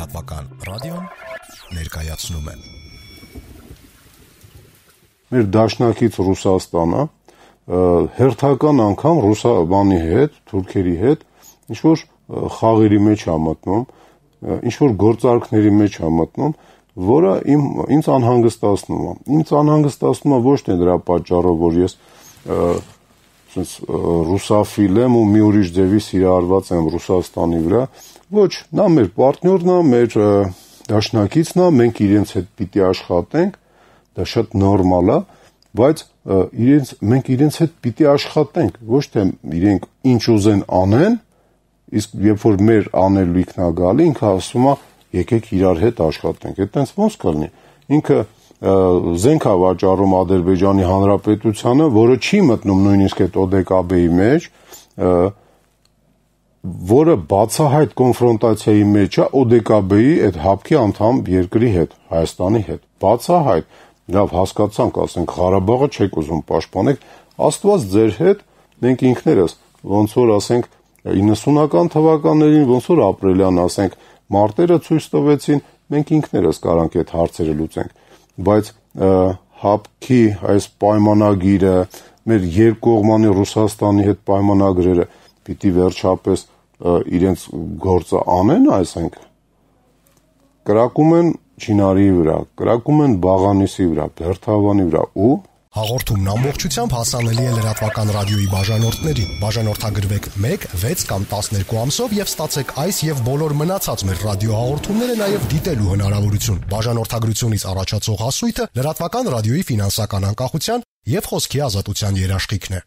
Լրատվական ռադիոն ներկայացնում է։ Մեր դաշնակից Ռուսաստանը հերթական անգամ ռուսաբանի հետ, թուրքերի հետ ինչ-որ խաղերի մեջ է մտնում, ինչ-որ գործարքների մեջ է մտնում, որը ինձ անհանգստացնում է։ Ինձ անհանգստացնում է ոչ թե դրա պատճառով, որ ես ռուսաֆիլ եմ ու մի ուրիշ ձևի սիրահարված եմ Ռուսաստանի վրա, ոչ, նա մեր պարտներն է, մեր դաշնակիցն է, մենք իրենց հետ պիտի աշխատենք, դա շատ նորմալ է, բայց մենք իրենց հետ պիտի աշխատենք, ոչ թե իրենք ինչ ուզեն անեն, իսկ երբ որ մեր անելիքն է գալի, ինքը ասում է եկեք իրար հետ աշխատենք, այդ տենց ոնց կլինի, ինքը զենք է վաճառում Ադրբեջանի Հանրապետությանը, որը չի մտնում նույնիսկ այդ ՕԴԿԲ-ի մեջ, որը բացահայտ կոնֆրոնտացիայի մեջ է ՕԴԿԲ-ի այդ հապկի անդամ երկրի հետ, Հայաստանի հետ, բացահայտ, լավ հասկացանք, ասենք Ղարաբաղը չեք ուզում պաշտպանեք, Աստված ձեր հետ, մենք ինքներս, ոնց որ ասենք 90-ական թվականներին, ոնց որ ապրելյան, ասենք մարտերը ցույց տվեցին, մենք ինքներս կարանք այդ հարցերը լուծենք, բայց հապկի այս պայմանագիրը, մեր երկկողմանի Ռուսաստանի հետ պայմանագրերը պիտի վերջապես իրենց գործը անեն, այսինքն կրակում են Չինարի վրա, կրակում են Բաղանիսի վրա, Բերթավանի վրա ու հաղորդումն ամբողջությամբ հասանելի է լրատվական ռադիոյի բաժանորդներին։ Բաժանորդագրվեք 1, 6 կամ 12 ամսով եւ ստացեք այս եւ բոլոր մնացած մեր ռադիոհաղորդումները նաեւ դիտելու հնարավորություն։ Բաժանորդագրությունից առաջացող հասույթը լրատվական ռադիոյի ֆինանսական անկախության եւ խոսքի ազատության երաշխիքն է։